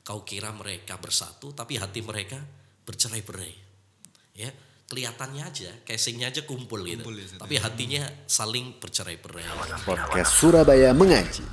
kau kira mereka bersatu tapi hati mereka bercerai-berai. Ya, kelihatannya aja, casingnya aja kumpul gitu. Tapi hatinya saling bercerai-berai. Podcast Surabaya Mengaji.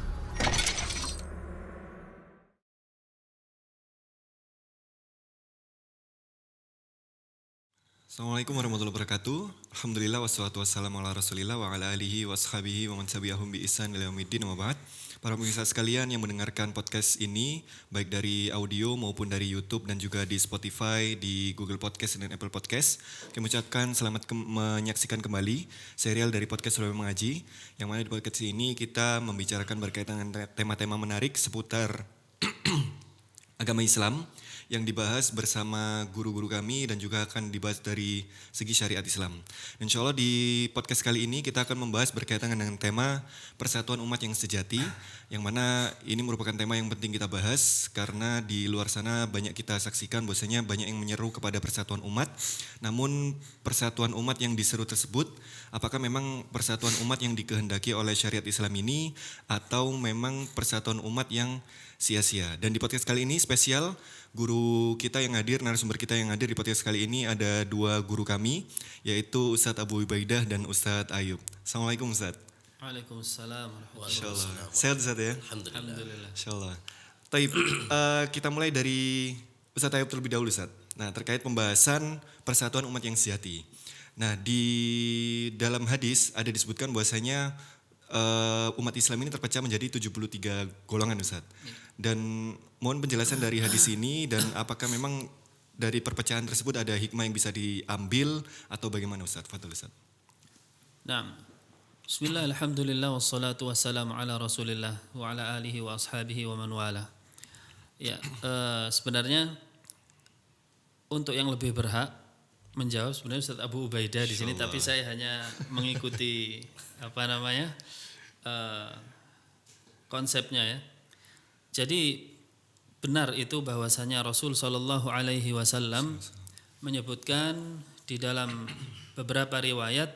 Assalamualaikum warahmatullahi wabarakatuh. Alhamdulillah wassalatu wassalamu ala rasulillah wa ala alihi wa ashabihi wa man tabi'ahum bi ihsan ila yaumiddin wa ba'd. Para pemirsa sekalian yang mendengarkan podcast ini baik dari audio maupun dari YouTube dan juga di Spotify, di Google Podcast dan Apple Podcast. Kami ucapkan selamat menyaksikan kembali serial dari podcast Surabaya Mengaji, yang mana di podcast ini kita membicarakan berkaitan dengan tema-tema menarik seputar agama Islam yang dibahas bersama guru-guru kami dan juga akan dibahas dari segi syariat Islam. Insya Allah di podcast kali ini kita akan membahas berkaitan dengan tema persatuan umat yang sejati, yang mana ini merupakan tema yang penting kita bahas karena di luar sana banyak kita saksikan bahwasanya banyak yang menyeru kepada persatuan umat. Namun persatuan umat yang diseru tersebut apakah memang persatuan umat yang dikehendaki oleh syariat Islam ini atau memang persatuan umat yang sia-sia. Dan di podcast kali ini spesial, guru kita yang hadir, narasumber kita yang hadir di podcast kali ini ada dua guru kami, yaitu Ustadz Abu Ubaidah dan Ustadz Ayub. Assalamualaikum Ustadz. Waalaikumsalam. Insyaallah. Sehat Ustadz ya? Alhamdulillah. Insyaallah. Taib, kita mulai dari Ustadz Ayub terlebih dahulu Ustadz. Nah, terkait pembahasan persatuan umat yang sejati. Nah, di dalam hadis ada disebutkan bahwasanya umat Islam ini terpecah menjadi 73 golongan Ustadz. Dan mohon penjelasan dari hadis ini dan apakah memang dari perpecahan tersebut ada hikmah yang bisa diambil atau bagaimana Ustadz? Fadhil Ustadz. Naam. Bismillah, alhamdulillah, wassalatu wassalamu ala rasulillah wa ala alihi wa ashabihi wa man wala. Ya, sebenarnya untuk yang lebih berhak menjawab sebenarnya Ustaz Abu Ubaidah di sini, tapi saya hanya mengikuti konsepnya ya. Jadi benar itu bahwasanya Rasul Shallallahu Alaihi Wasallam menyebutkan di dalam beberapa riwayat,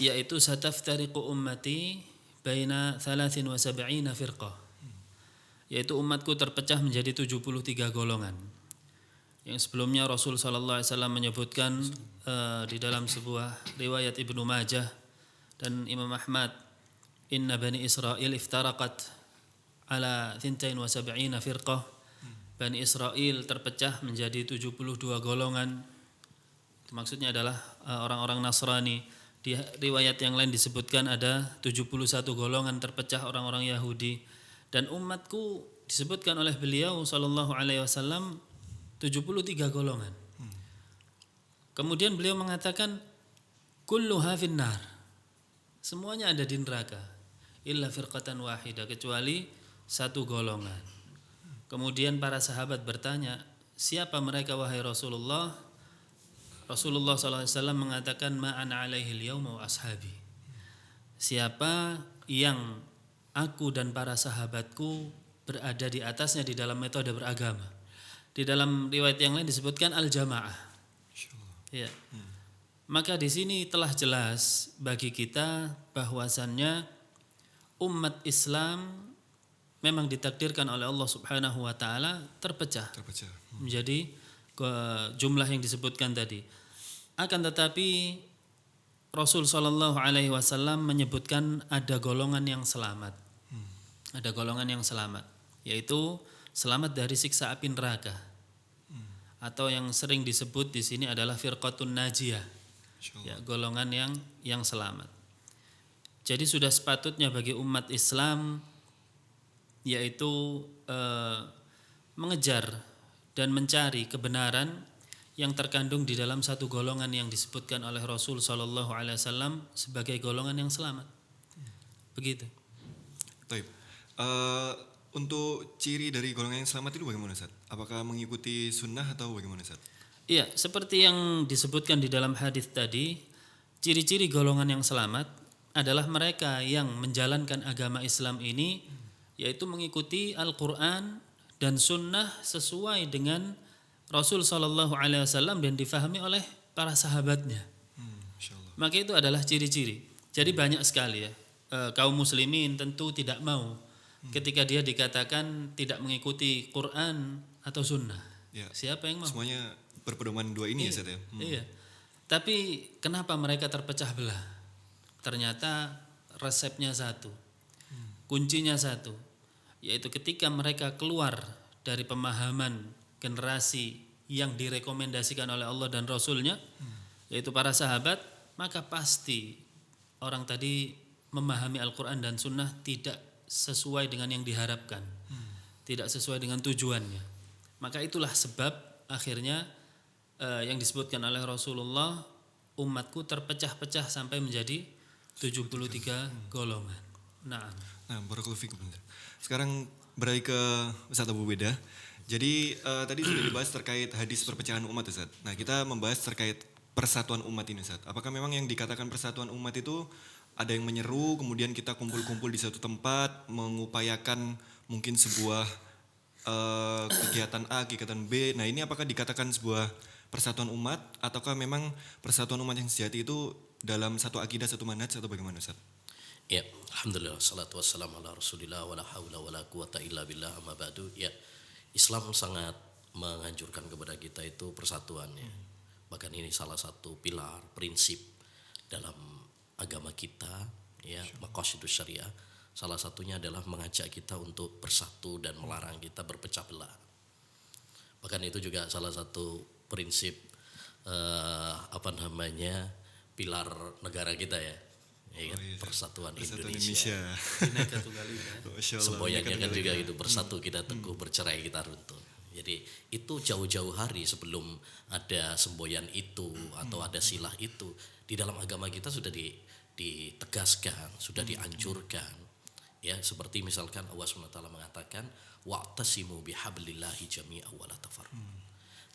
yaitu sataftariqu ummati baina 73 firqah, yaitu umatku terpecah menjadi 73 golongan. Yang sebelumnya Rasul Shallallahu Alaihi Wasallam menyebutkan di dalam sebuah riwayat Ibnu Majah dan Imam Ahmad, inna bani Israel iftaraqat ala 72 firqah. Bani Israel terpecah menjadi 72 golongan. Itu maksudnya adalah orang-orang Nasrani. Di riwayat yang lain disebutkan ada 71 golongan terpecah orang-orang Yahudi. Dan umatku disebutkan oleh beliau sallallahu alaihi wasallam 73 golongan. Kemudian beliau mengatakan kulluha finnar. Semuanya ada di neraka. Illa firqatan wahidah, kecuali satu golongan. Kemudian para sahabat bertanya, siapa mereka wahai Rasulullah? Rasulullah SAW mengatakan ma'ana alaihi al-yawma wa ashabi. Siapa yang aku dan para sahabatku berada di atasnya di dalam metode beragama. Di dalam riwayat yang lain disebutkan al-jamaah. Ya. Maka di sini telah jelas bagi kita bahwasannya umat Islam memang ditakdirkan oleh Allah Subhanahu wa taala terpecah. Menjadi jumlah yang disebutkan tadi. Akan tetapi Rasul sallallahu alaihi wasallam menyebutkan ada golongan yang selamat. Ada golongan yang selamat, yaitu selamat dari siksa api neraka. Atau yang sering disebut di sini adalah firqatun najiyah. Ya, golongan yang selamat. Jadi sudah sepatutnya bagi umat Islam yaitu mengejar dan mencari kebenaran yang terkandung di dalam satu golongan yang disebutkan oleh Rasul Shallallahu Alaihi Wasallam sebagai golongan yang selamat. Begitu. Taib. Untuk ciri dari golongan yang selamat itu bagaimana Ustaz? Apakah mengikuti sunnah atau bagaimana Ustaz? Iya, seperti yang disebutkan di dalam hadis tadi, ciri-ciri golongan yang selamat adalah mereka yang menjalankan agama Islam ini, yaitu mengikuti Al-Quran dan Sunnah sesuai dengan Rasul Sallallahu Alaihi Wasallam dan difahami oleh para sahabatnya. Maka itu adalah ciri-ciri. Jadi banyak sekali ya kaum muslimin tentu tidak mau ketika dia dikatakan tidak mengikuti Quran atau Sunnah. Ya. Siapa yang mau? Semuanya berpedoman dua ini ya Ustaz ya. Iya. Tapi kenapa mereka terpecah belah? Ternyata resepnya satu, kuncinya satu, yaitu ketika mereka keluar dari pemahaman generasi yang direkomendasikan oleh Allah dan Rasulnya, yaitu para sahabat, maka pasti orang tadi memahami Al-Quran dan Sunnah tidak sesuai dengan yang diharapkan, tidak sesuai dengan tujuannya. Maka itulah sebab akhirnya yang disebutkan oleh Rasulullah, umatku terpecah-pecah sampai menjadi 73 golongan. Nah, Barakallahu fikum. Sekarang beralih ke Ustaz Abu Beda. Jadi tadi sudah dibahas terkait hadis perpecahan umat Ustaz. Nah, kita membahas terkait persatuan umat ini Ustaz. Apakah memang yang dikatakan persatuan umat itu ada yang menyeru, kemudian kita kumpul-kumpul di satu tempat, mengupayakan mungkin sebuah kegiatan A, kegiatan B. Nah, ini apakah dikatakan sebuah persatuan umat, ataukah memang persatuan umat yang sejati itu dalam satu akidah, satu manhaj, atau bagaimana Ustaz? Ya, alhamdulillah, salatu wassalamu ala rasulillah, wala hawla wala quwata illa billah, amma ba'du. Ya, Islam sangat menganjurkan kepada kita itu persatuannya. Bahkan ini salah satu pilar, prinsip dalam agama kita, ya, maqasidus syariah. Salah satunya adalah mengajak kita untuk bersatu dan melarang kita berpecah belah. Bahkan itu juga salah satu prinsip pilar negara kita ya. Ya kan? Persatuan Indonesia. Bineka Tunggal Ika. Semboyannya kan juga itu, bersatu kita teguh, bercerai kita runtuh. Jadi itu jauh-jauh hari sebelum ada semboyan itu atau ada silah itu, di dalam agama kita sudah ditegaskan, sudah dianjurkan. Ya, seperti misalkan Allah SWT mengatakan wa'tasimu bihablillahi jami'a wa la tafarraqu.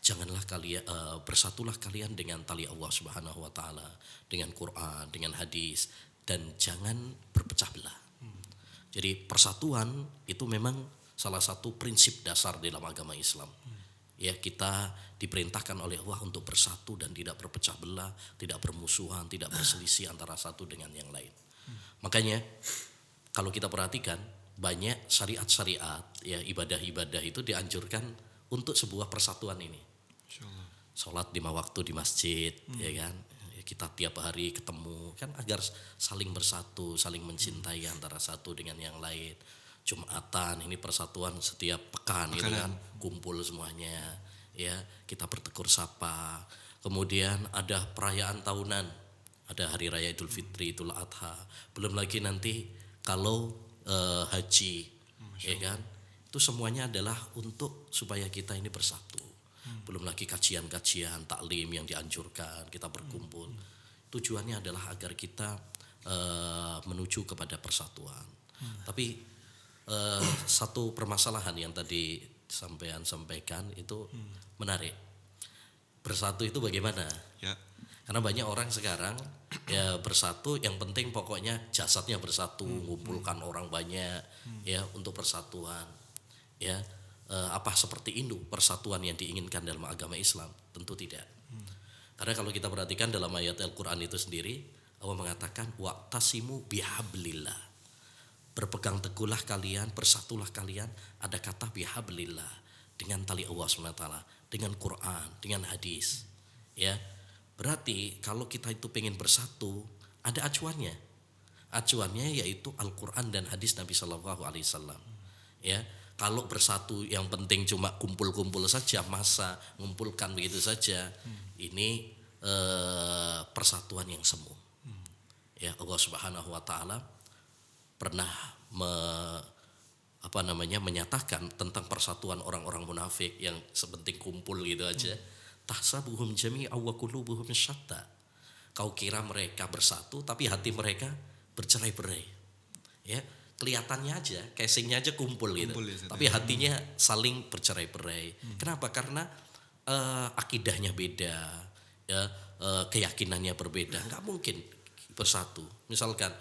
Janganlah kalian bersatulah kalian dengan tali Allah Subhanahu wa taala, dengan Quran, dengan hadis, dan jangan berpecah belah. Jadi persatuan itu memang salah satu prinsip dasar dalam agama Islam. Ya, kita diperintahkan oleh Allah untuk bersatu dan tidak berpecah belah, tidak bermusuhan, tidak berselisih antara satu dengan yang lain. Makanya kalau kita perhatikan banyak syariat-syariat, ya, ibadah-ibadah itu dianjurkan untuk sebuah persatuan ini. Sholat 5 waktu di masjid, ya kan? Kita tiap hari ketemu kan agar saling bersatu, saling mencintai antara satu dengan yang lain. Jumatan ini persatuan setiap pekan gitu kan, kumpul semuanya, ya, kita bertegur sapa. Kemudian ada perayaan tahunan, ada hari raya Idul Fitri, Idul Adha. Belum lagi nanti kalau haji, ya kan? Itu semuanya adalah untuk supaya kita ini bersatu. Belum lagi kajian-kajian taklim yang dianjurkan, kita berkumpul. Tujuannya adalah agar kita menuju kepada persatuan. Tapi satu permasalahan yang tadi sampean sampaikan itu menarik. Bersatu itu bagaimana? Ya. Karena banyak orang sekarang ya bersatu, yang penting pokoknya jasadnya bersatu, mengumpulkan orang banyak, ya, untuk persatuan. Ya. Apa seperti itu persatuan yang diinginkan dalam agama Islam? Tentu tidak. Karena kalau kita perhatikan dalam ayat Al-Quran itu sendiri, Allah mengatakan wa'tasimu bihablillah. Berpegang teguhlah kalian, bersatulah kalian. Ada kata bihablillah, dengan tali Allah SWT, dengan Quran, dengan hadis. Ya, berarti kalau kita itu pengen bersatu, ada acuannya. Acuannya yaitu Al-Quran dan hadis Nabi SAW. Ya. Kalau bersatu yang penting cuma kumpul-kumpul saja, masa mengumpulkan begitu saja, ini persatuan yang semu. Ya, Allah Subhanahu wa taala pernah menyatakan tentang persatuan orang-orang munafik yang sepenting kumpul gitu aja. Tahsabuhum jami'an wa qulubuhum syatta. Kau kira mereka bersatu tapi hati mereka bercerai-berai. Ya. Kelihatannya aja, casingnya aja kumpul gitu, tapi hatinya saling bercerai-berai. Kenapa? Karena akidahnya beda, ya, keyakinannya berbeda. Nggak mungkin bersatu. Misalkan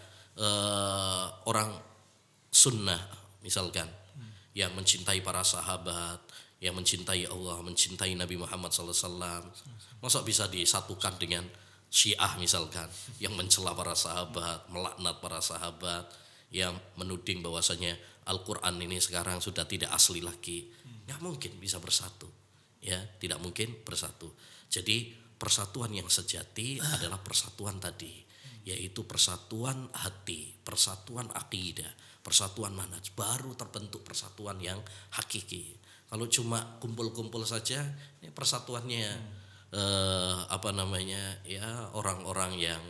orang sunnah, misalkan yang mencintai para sahabat, yang mencintai Allah, mencintai Nabi Muhammad SAW, masa bisa disatukan dengan Syiah misalkan, yang mencela para sahabat, melaknat para sahabat. yang menuding bahwasanya Al-Quran ini sekarang sudah tidak asli lagi, nggak mungkin bisa bersatu, ya tidak mungkin bersatu. Jadi persatuan yang sejati adalah persatuan tadi, yaitu persatuan hati, persatuan akidah, persatuan manhaj, baru terbentuk persatuan yang hakiki. Kalau cuma kumpul-kumpul saja, ini persatuannya orang-orang yang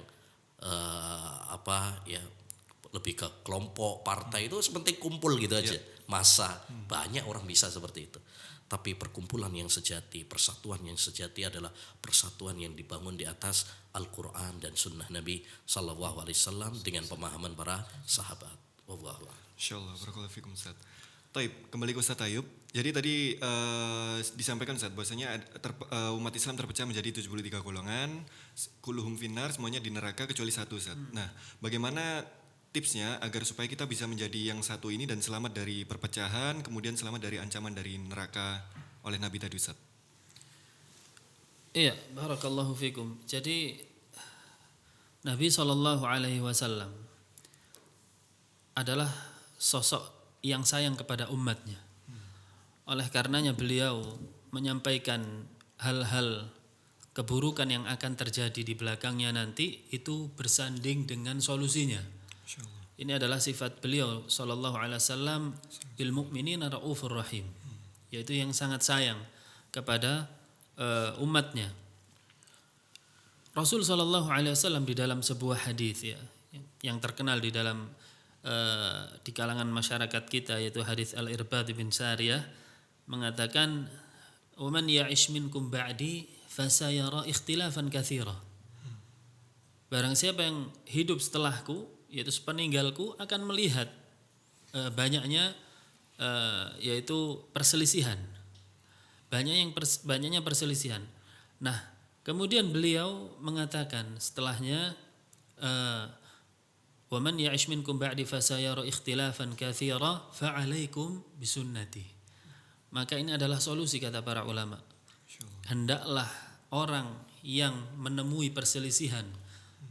lebih ke kelompok partai itu sepenting kumpul gitu aja, massa banyak orang bisa seperti itu. Tapi perkumpulan yang sejati, persatuan yang sejati adalah persatuan yang dibangun di atas Al-Quran dan Sunnah Nabi Sallallahu Alaihi Wasallam dengan pemahaman para sahabat. Wallahu a'lam. Insyaallah, barakallahu fikum Ustaz. Taib, kembali ke Ustaz Ayub. Jadi tadi disampaikan Ustaz bahwasanya umat Islam terpecah menjadi 73 golongan, kulluhum finnar, semuanya di neraka kecuali satu Ustaz. Nah, bagaimana tipsnya agar supaya kita bisa menjadi yang satu ini dan selamat dari perpecahan, kemudian selamat dari ancaman dari neraka oleh Nabi tadi Ustaz? Iya, barakallahu fikum. Jadi Nabi SAW adalah sosok yang sayang kepada umatnya. Oleh karenanya beliau menyampaikan hal-hal keburukan yang akan terjadi di belakangnya nanti itu bersanding dengan solusinya. Ini adalah sifat beliau sallallahu alaihi wasallam, bil mu'minina raufur rahim, yaitu yang sangat sayang kepada umatnya. Rasul sallallahu alaihi wasallam di dalam sebuah hadis ya yang terkenal di dalam di kalangan masyarakat kita, yaitu hadis Al-Irbad bin Sariyah, mengatakan wa man ya'ish minkum ba'di fasayara ikhtilafan katsira. Barang siapa yang hidup setelahku, yaitu sepeninggalku, akan melihat banyaknya yaitu perselisihan. Banyaknya perselisihan. Nah, kemudian beliau mengatakan setelahnya wa man ya'ish minkum ba'di fasayara ikhtilafan katsira fa 'alaikum bisunnati. Maka ini adalah solusi, kata para ulama. Hendaklah orang yang menemui perselisihan,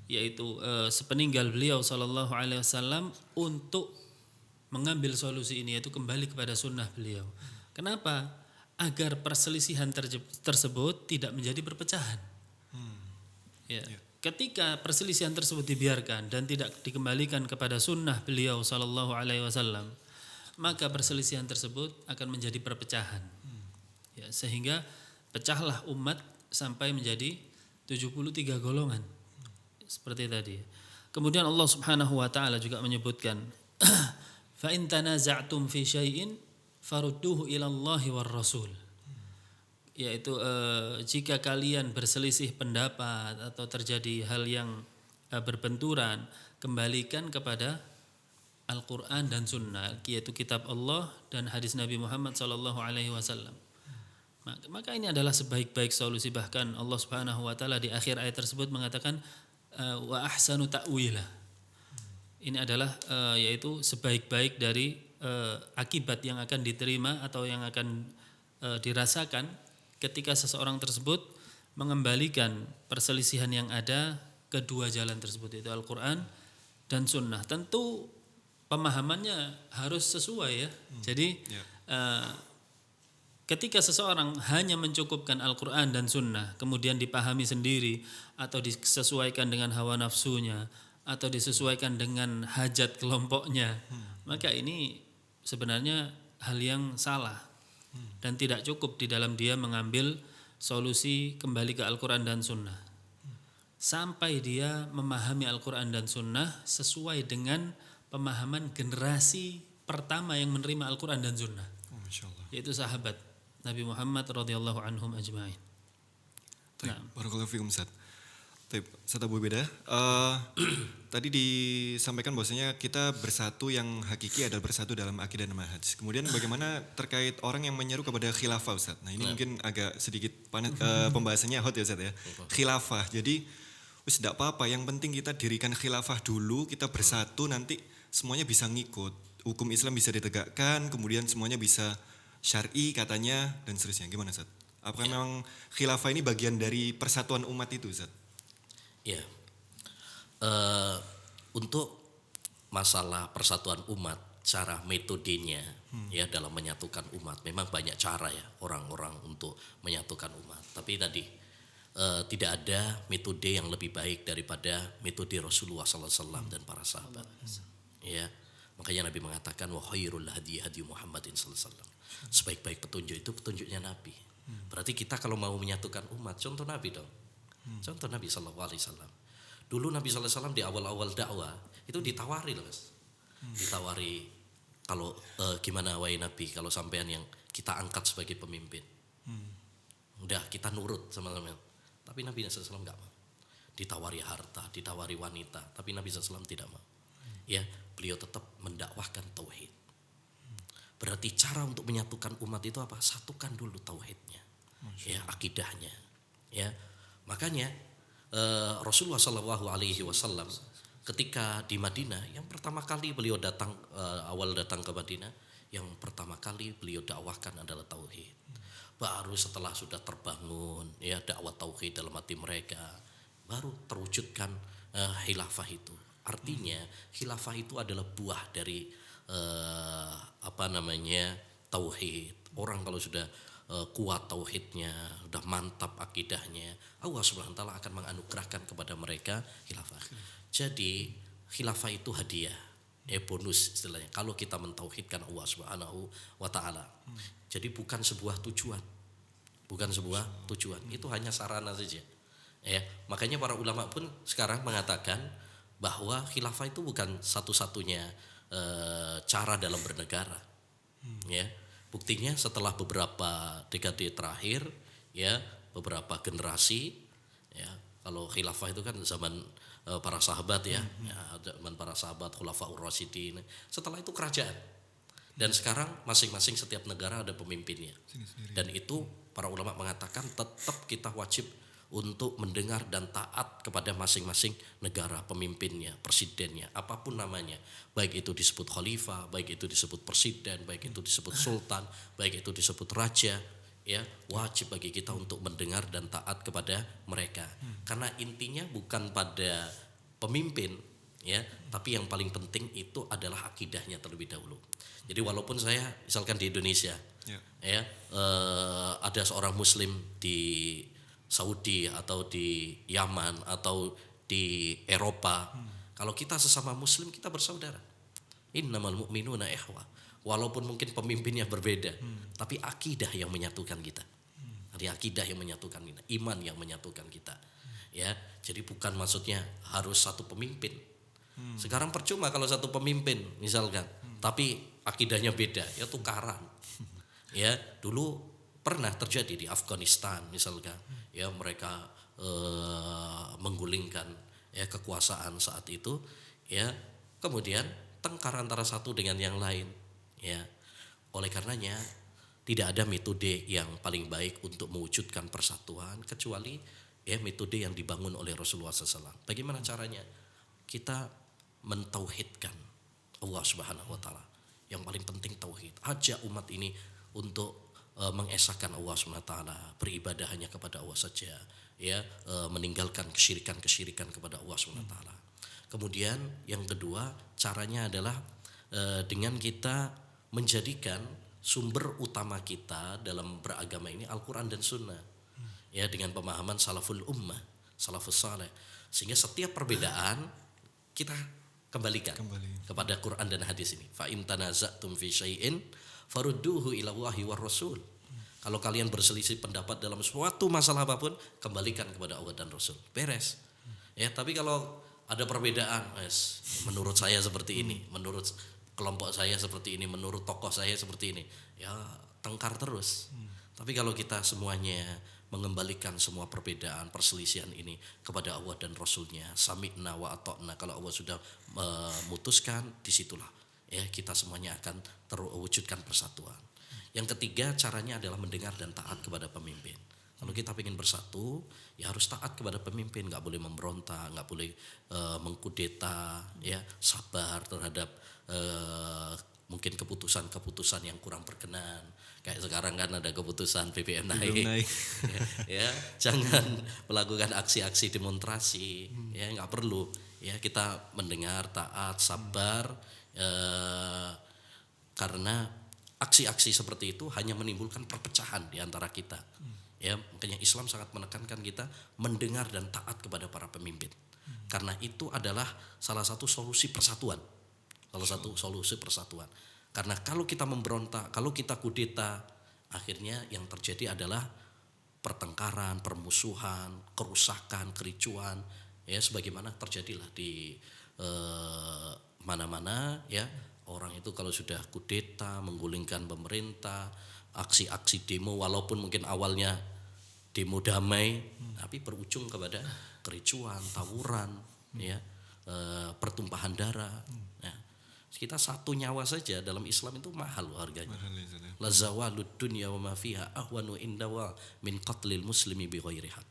yaitu sepeninggal beliau sallallahu alaihi wasallam, untuk mengambil solusi ini, yaitu kembali kepada sunnah beliau. Kenapa? Agar perselisihan tersebut tidak menjadi perpecahan. Ya. Ketika perselisihan tersebut dibiarkan dan tidak dikembalikan kepada sunnah beliau sallallahu alaihi wasallam, maka perselisihan tersebut akan menjadi perpecahan. Ya, sehingga pecahlah umat sampai menjadi 73 golongan. Seperti tadi. Kemudian Allah Subhanahu wa taala juga menyebutkan fa in tanaza'tum fi syai'in farudduhu ila Allahi war Rasul. Yaitu jika kalian berselisih pendapat atau terjadi hal yang berbenturan, kembalikan kepada Al-Quran dan Sunnah, yaitu kitab Allah dan hadis Nabi Muhammad SAW. Maka ini adalah sebaik-baik solusi. Bahkan Allah Subhanahu wa taala di akhir ayat tersebut mengatakan wa ahsanu ta'wila. Ini adalah yaitu sebaik-baik dari akibat yang akan diterima atau yang akan dirasakan ketika seseorang tersebut mengembalikan perselisihan yang ada ke dua jalan tersebut, yaitu Al-Quran dan Sunnah. Tentu pemahamannya harus sesuai ya. Jadi ketika seseorang hanya mencukupkan Al-Quran dan Sunnah, kemudian dipahami sendiri atau disesuaikan dengan hawa nafsunya atau disesuaikan dengan hajat kelompoknya, maka ini sebenarnya hal yang salah dan tidak cukup di dalam dia mengambil solusi kembali ke Al-Quran dan Sunnah sampai dia memahami Al-Quran dan Sunnah sesuai dengan pemahaman generasi pertama yang menerima Al-Quran dan Sunnah, yaitu sahabat Nabi Muhammad radhiyallahu anhum ajma'in. Barakallahu fikum Ustaz. Ustaz Abu Beda, tadi disampaikan bahwasanya kita bersatu yang hakiki adalah bersatu dalam akidah dan manhaj. Kemudian bagaimana terkait orang yang menyeru kepada khilafah Ustaz? Nah ini mungkin agak sedikit pembahasannya hot ya Ustaz ya. Khilafah, jadi tidak apa-apa, yang penting kita dirikan khilafah dulu, kita bersatu, nanti semuanya bisa ngikut. Hukum Islam bisa ditegakkan, kemudian semuanya bisa syar'i katanya dan seterusnya. Gimana Ustaz? Apakah memang khilafah ini bagian dari persatuan umat itu Ustaz? Ya, untuk masalah persatuan umat, cara metodenya ya dalam menyatukan umat, memang banyak cara ya orang-orang untuk menyatukan umat. Tapi tadi tidak ada metode yang lebih baik daripada metode Rasulullah SAW dan para sahabat. Ya, makanya Nabi mengatakan wa khairul hadi hadi Muhammadin sallallahu alaihi wasallam. Sebaik-baik petunjuk itu petunjuknya Nabi. Berarti kita kalau mau menyatukan umat, contoh Nabi dong. Contoh Nabi sallallahu alaihi wasallam. Dulu Nabi sallallahu alaihi wasallam di awal-awal dakwah itu ditawari loh, Mas. Ditawari kalau gimana wahai Nabi kalau sampean yang kita angkat sebagai pemimpin. Udah kita nurut sama sampean. Tapi Nabi sallallahu alaihi wasallam enggak mau. Ditawari harta, ditawari wanita, tapi Nabi sallallahu alaihi wasallam tidak mau. Ya, beliau tetap mendakwahkan tauhid. Berarti cara untuk menyatukan umat itu apa? Satukan dulu tauhidnya, ya akidahnya, ya. Makanya Rasulullah Shallallahu Alaihi Wasallam ketika di Madinah, yang pertama kali beliau datang awal datang ke Madinah, yang pertama kali beliau dakwahkan adalah tauhid. Baru setelah sudah terbangun ya dakwah tauhid dalam hati mereka, baru terwujudkan khilafah itu. Artinya khilafah itu adalah buah dari tauhid. Orang kalau sudah kuat tauhidnya, sudah mantap akidahnya, Allah Subhanahu wa taala akan menganugerahkan kepada mereka khilafah. Jadi khilafah itu hadiah, bonus istilahnya. Kalau kita mentauhidkan Allah Subhanahu wa taala. Jadi bukan sebuah tujuan. Itu hanya sarana saja. Ya, makanya para ulama pun sekarang mengatakan bahwa khilafah itu bukan satu-satunya cara dalam bernegara. Ya, buktinya setelah beberapa dekade terakhir, ya beberapa generasi, ya kalau khilafah itu kan zaman para sahabat ya, zaman para sahabat khulafaur rasyidin. Setelah itu kerajaan. Dan sekarang masing-masing setiap negara ada pemimpinnya. Dan itu para ulama mengatakan tetap kita wajib untuk mendengar dan taat kepada masing-masing negara pemimpinnya, presidennya, apapun namanya. Baik itu disebut khalifah, baik itu disebut presiden, baik itu disebut sultan, baik itu disebut raja, ya wajib bagi kita untuk mendengar dan taat kepada mereka. Karena intinya bukan pada pemimpin, ya, tapi yang paling penting itu adalah akidahnya terlebih dahulu. Jadi walaupun saya misalkan di Indonesia, ya ada seorang Muslim di Saudi atau di Yaman atau di Eropa, kalau kita sesama Muslim kita bersaudara. Innamal mu'minuna ikhwah. Walaupun mungkin pemimpinnya berbeda, tapi akidah yang menyatukan kita. Ada akidah yang menyatukan kita, iman yang menyatukan kita. Ya, jadi bukan maksudnya harus satu pemimpin. Sekarang percuma kalau satu pemimpin misalkan, tapi akidahnya beda, ya tukaran. Ya, dulu pernah terjadi di Afghanistan misalkan, ya mereka menggulingkan ya kekuasaan saat itu, ya kemudian tengkar antara satu dengan yang lain, ya oleh karenanya tidak ada metode yang paling baik untuk mewujudkan persatuan kecuali ya metode yang dibangun oleh Rasulullah SAW. Bagaimana caranya? Kita mentauhidkan Allah Subhanahu wa taala. Yang paling penting tauhid. Ajak umat ini untuk mengesahkan Allah Subhanahu wa taala, beribadah hanya kepada Allah saja, ya meninggalkan kesyirikan kepada Allah Subhanahu wa taala. Kemudian yang kedua, caranya adalah dengan kita menjadikan sumber utama kita dalam beragama ini Al-Qur'an dan Sunnah. Ya, dengan pemahaman salaful ummah, salafus saleh. Sehingga setiap perbedaan kita kembalikan kepada Quran dan hadis ini. Fa in tanaza'tum fi syai'in farudduhu ila Allahi war Rasul. Kalau kalian berselisih pendapat dalam suatu masalah apapun, kembalikan kepada Allah dan Rasul. Beres. Ya, tapi kalau ada perbedaan, menurut saya seperti ini, menurut kelompok saya seperti ini, menurut tokoh saya seperti ini, ya tengkar terus. Tapi kalau kita semuanya mengembalikan semua perbedaan, perselisihan ini kepada Allah dan Rasulnya, sami'na wa ata'na, kalau Allah sudah memutuskan, disitulah ya kita semuanya akan terwujudkan persatuan. Yang ketiga, caranya adalah mendengar dan taat kepada pemimpin. Kalau kita ingin bersatu, ya harus taat kepada pemimpin, nggak boleh memberontak, nggak boleh mengkudeta, ya sabar terhadap mungkin keputusan yang kurang berkenan. Kayak sekarang kan ada keputusan BBM naik. Ya, jangan melakukan aksi-aksi demonstrasi, ya nggak perlu. Ya, kita mendengar, taat, sabar, karena aksi-aksi seperti itu hanya menimbulkan perpecahan di antara kita. Ya, makanya Islam sangat menekankan kita mendengar dan taat kepada para pemimpin. Karena itu adalah salah satu solusi persatuan. Salah satu solusi persatuan. Karena kalau kita memberontak, kalau kita kudeta, akhirnya yang terjadi adalah pertengkaran, permusuhan, kerusakan, kericuan, ya sebagaimana terjadilah di mana-mana, ya. Orang itu kalau sudah kudeta, menggulingkan pemerintah, aksi-aksi demo walaupun mungkin awalnya demo damai, tapi berujung kepada kericuan, tawuran, ya, pertumpahan darah. Ya. Kita satu nyawa saja dalam Islam itu mahal harganya. La zawalud dunya wa ma fiha ahwanu indawa min qatlil muslimi bighairi haq.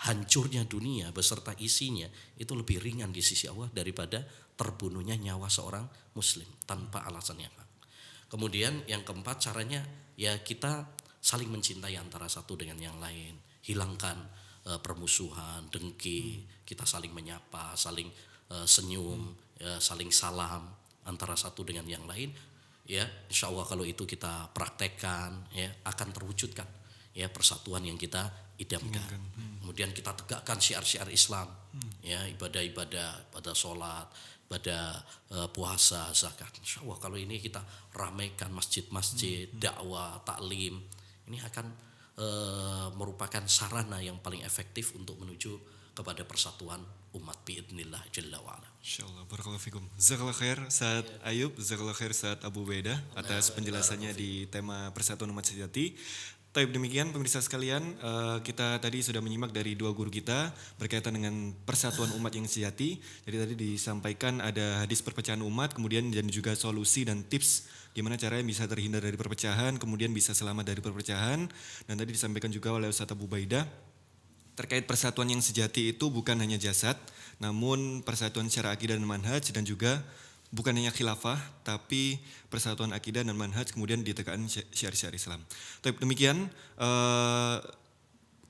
Hancurnya dunia beserta isinya itu lebih ringan di sisi Allah daripada terbunuhnya nyawa seorang muslim tanpa alasan yang hak. Kemudian yang keempat caranya ya kita saling mencintai antara satu dengan yang lain. Hilangkan permusuhan, dengki, kita saling menyapa, saling senyum, saling salam antara satu dengan yang lain. Ya, insya Allah kalau itu kita praktekkan, ya akan terwujudkan ya persatuan yang kita idamkan. Kemudian kita tegakkan syiar-syiar Islam, ya ibadah-ibadah, pada sholat, pada puasa, zakat. Insya Allah kalau ini kita ramaikan masjid-masjid, dakwah, taklim, ini akan merupakan sarana yang paling efektif untuk menuju kepada persatuan umat biidznillah jalla wa'ala. Insyaallah, barakallahu fikum. Jazakallahu khair Ustaz Ayub, jazakallahu khair Ustaz Abu Ubaidah atas penjelasannya di tema persatuan umat sejati. Taib, demikian pemirsa sekalian, kita tadi sudah menyimak dari dua guru kita berkaitan dengan persatuan umat yang sejati. Jadi tadi disampaikan ada hadis perpecahan umat, kemudian dan juga solusi dan tips gimana caranya bisa terhindar dari perpecahan, kemudian bisa selamat dari perpecahan. Dan tadi disampaikan juga oleh Ustaz Abu Ubaidah terkait persatuan yang sejati itu bukan hanya jasad, namun persatuan secara akidah dan manhaj, dan juga bukan hanya khilafah, tapi persatuan akidah dan manhaj, kemudian ditegakkan syiar-syiar Islam. Demikian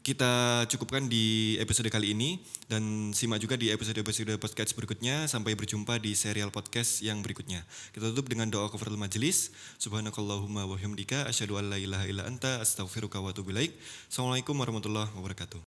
kita cukupkan di episode kali ini, dan simak juga di episode-episode podcast berikutnya. Sampai berjumpa di serial podcast yang berikutnya. Kita tutup dengan doa kafaratul majelis. Subhanakallahumma wa bihamdika asyhadu an la ilaha illa anta astaghfiruka wa atubu ilaik. Assalamualaikum warahmatullahi wabarakatuh.